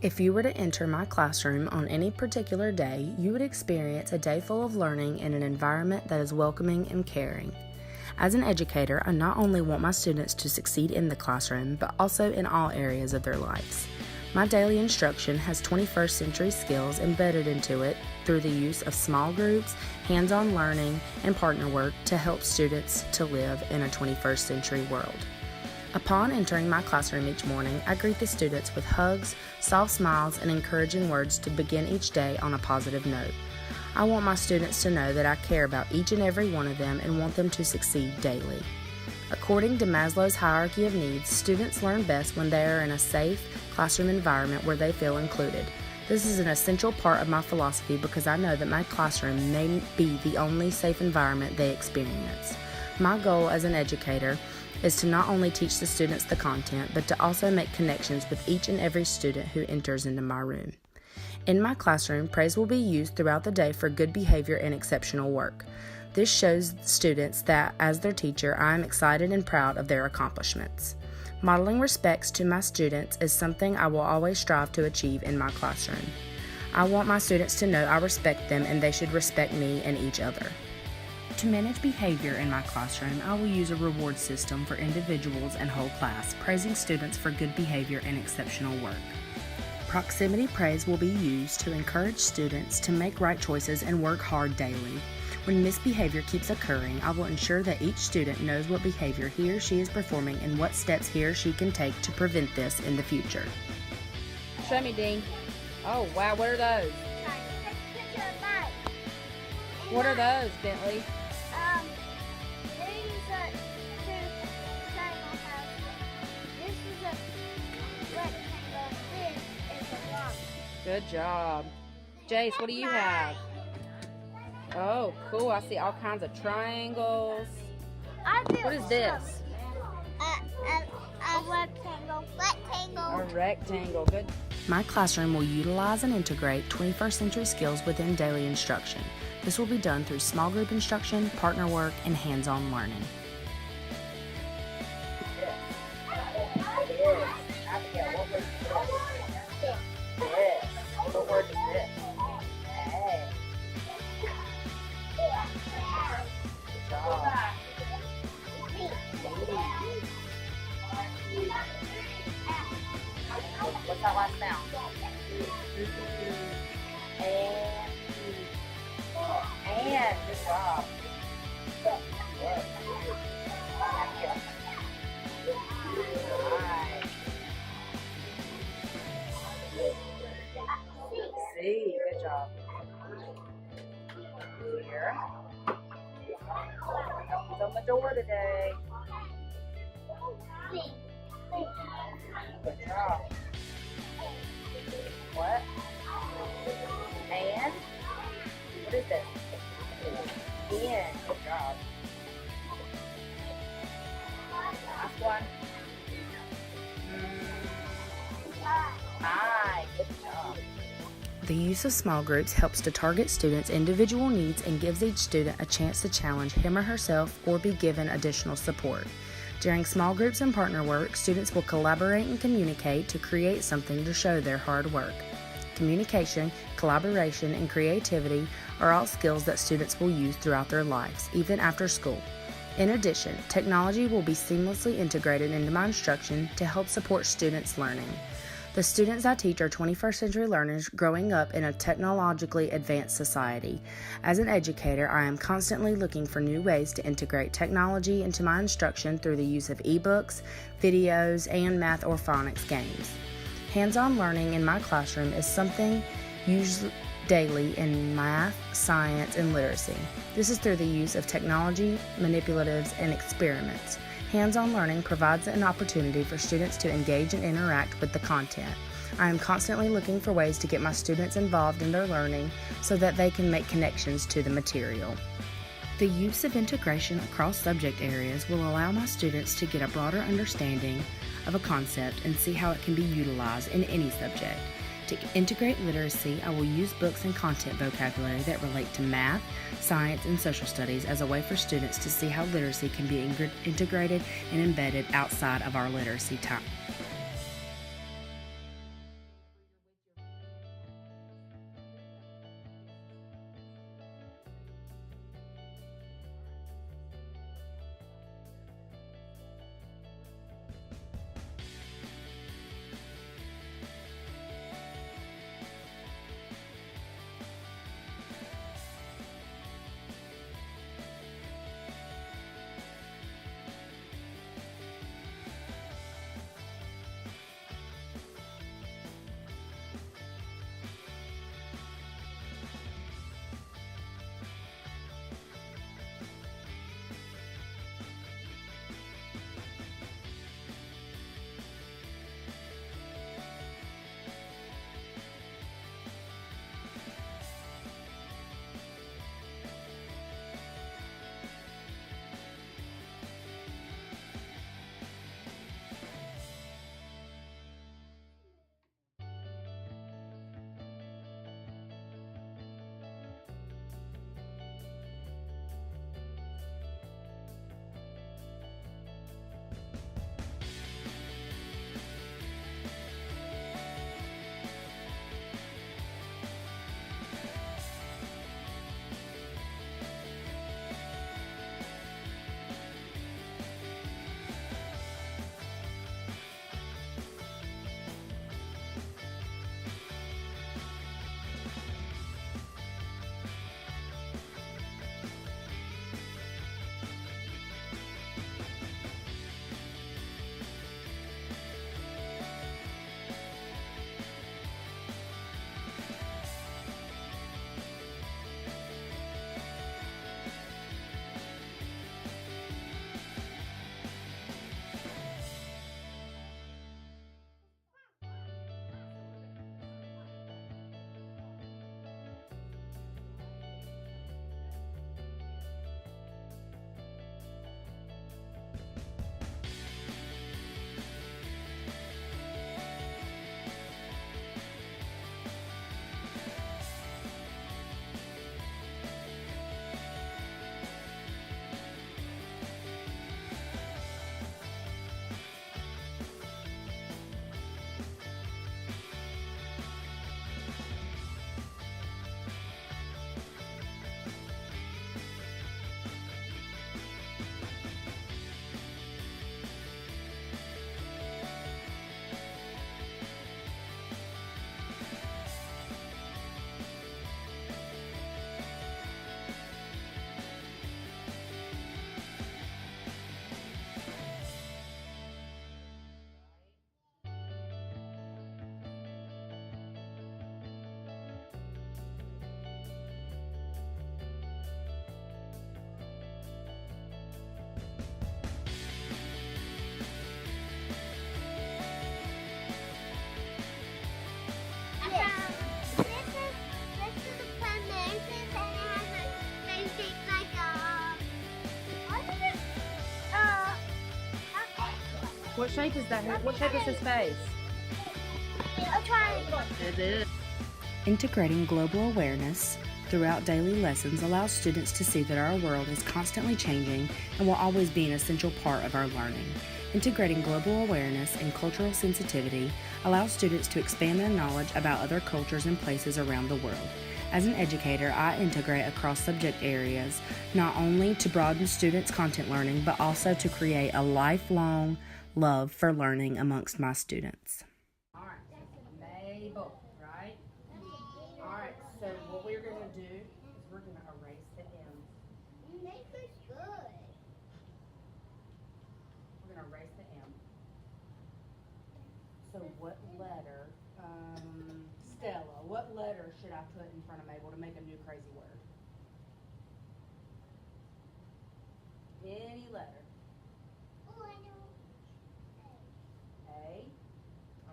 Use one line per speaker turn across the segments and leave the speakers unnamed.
If you were to enter my classroom on any particular day, you would experience a day full of learning in an environment that is welcoming and caring. As an educator, I not only want my students to succeed in the classroom, but also in all areas of their lives. My daily instruction has 21st century skills embedded into it through the use of small groups, hands-on learning, and partner work to help students to live in a 21st century world. Upon entering my classroom each morning, I greet the students with hugs, soft smiles, and encouraging words to begin each day on a positive note. I want my students to know that I care about each and every one of them and want them to succeed daily. According to Maslow's hierarchy of needs, students learn best when they are in a safe classroom environment where they feel included. This is an essential part of my philosophy because I know that my classroom may be the only safe environment they experience. My goal as an educator is to not only teach the students the content, but to also make connections with each and every student who enters into my room. In my classroom, praise will be used throughout the day for good behavior and exceptional work. This shows students that, as their teacher, I am excited and proud of their accomplishments. Modeling respects to my students is something I will always strive to achieve in my classroom. I want my students to know I respect them and they should respect me and each other. To manage behavior in my classroom, I will use a reward system for individuals and whole class, praising students for good behavior and exceptional work. Proximity praise will be used to encourage students to make right choices and work hard daily. When misbehavior keeps occurring, I will ensure that each student knows what behavior he or she is performing and what steps he or she can take to prevent this in the future.
Show me, Dean. Oh, wow, what are those? What are those, Bentley?
These are two triangle houses. This is a rectangle. This is a block.
Good job. Jace, what do you have? Oh, cool. I see all kinds of triangles. What is this?
A rectangle.
A rectangle. Good.
My classroom will utilize and integrate 21st century skills within daily instruction. This will be done through small group instruction, partner work, and hands-on learning.
What word is this? Hey. Good job. What's that last sound? And good job. Nice. C, good job. Here. Nothing's on the door today. Good job. What? And? What is this? In. Good job. Last one. Hi. Good job.
The use of small groups helps to target students' individual needs and gives each student a chance to challenge him or herself or be given additional support. During small groups and partner work, students will collaborate and communicate to create something to show their hard work. Communication, collaboration, and creativity are all skills that students will use throughout their lives, even after school. In addition, technology will be seamlessly integrated into my instruction to help support students' learning. The students I teach are 21st century learners growing up in a technologically advanced society. As an educator, I am constantly looking for new ways to integrate technology into my instruction through the use of ebooks, videos, and math or phonics games. Hands-on learning in my classroom is something used daily in math, science, and literacy. This is through the use of technology, manipulatives, and experiments. Hands-on learning provides an opportunity for students to engage and interact with the content. I am constantly looking for ways to get my students involved in their learning so that they can make connections to the material. The use of integration across subject areas will allow my students to get a broader understanding of a concept and see how it can be utilized in any subject. To integrate literacy, I will use books and content vocabulary that relate to math, science, and social studies as a way for students to see how literacy can be integrated and embedded outside of our literacy time.
What shape is that? What shape is his face?
A triangle.
It is.
Integrating global awareness throughout daily lessons allows students to see that our world is constantly changing and will always be an essential part of our learning. Integrating global awareness and cultural sensitivity allows students to expand their knowledge about other cultures and places around the world. As an educator, I integrate across subject areas, not only to broaden students' content learning, but also to create a lifelong love for learning amongst my students.
All right, Mabel, right? All right, so what we're going to do is we're going to erase the M.
You make this good.
We're going to erase the M. So what letter, Stella, what letter should I put in front of Mabel to make a new crazy word? Any letter.
Oh, I know.
A.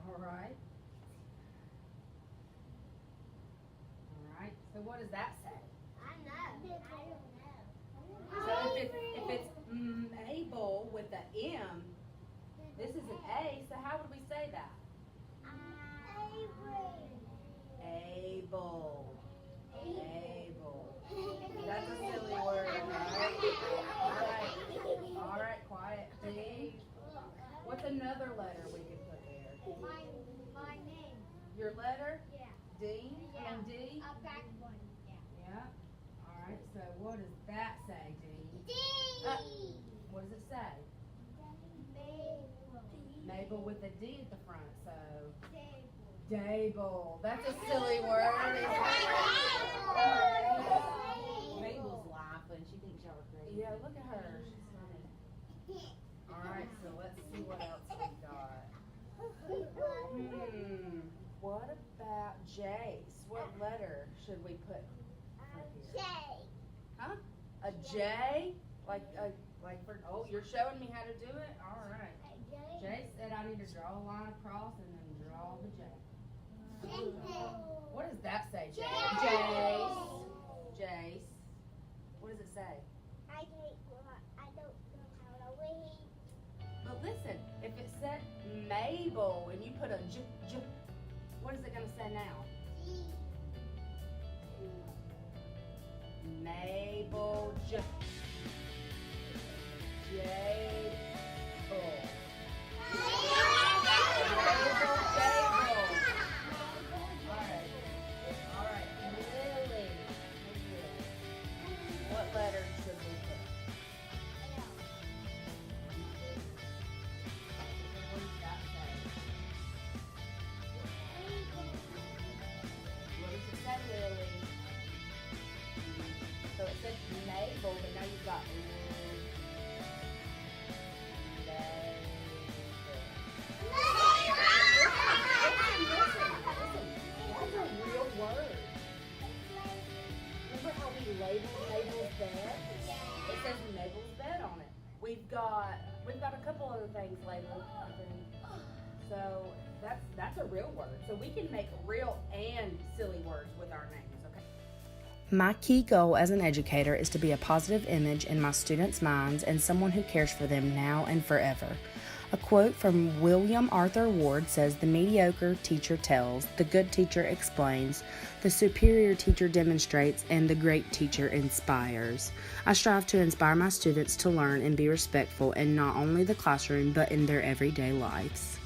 All right. All right. So what does that say?
I know. I don't know.
So if it's Mabel with the M, this is an A. So how would we say that? Able. Able. That's a silly word, right? All right, quiet. D. What's another letter we could put there?
My name.
Your letter?
Yeah.
D?
Yeah.
And D?
A back one. Yeah.
Yeah. All right, so what does that say, D?
D.
What does it say? Mabel with a D at the front, so. Dable. That's a silly word.
Mabel's laughing. She thinks y'all are crazy.
Yeah, look at her. She's funny. All right, so let's see what else we got. What about Jace? What letter should we put for here? Huh? A J? Like for, oh, you're showing me how to do it? All right. Jace said I need to draw a line across and then draw the J. What does that say, Jace? Jace. What does it say?
I don't know how to read.
But listen, if it said Mabel and you put a J, what is it going to say now? Mabel J. Alright, Lily. What letter should we put? What does that say? What does it say, Lily? So it says Mabel, but now you've got Mabel's bed. It says Mabel's bed on it. We've got a couple other things labeled, I think. So that's a real word. So we can make real and silly words with our names, okay?
My key goal as an educator is to be a positive image in my students' minds and someone who cares for them now and forever. A quote from William Arthur Ward says, "The mediocre teacher tells, the good teacher explains, the superior teacher demonstrates, and the great teacher inspires." I strive to inspire my students to learn and be respectful in not only the classroom, but in their everyday lives.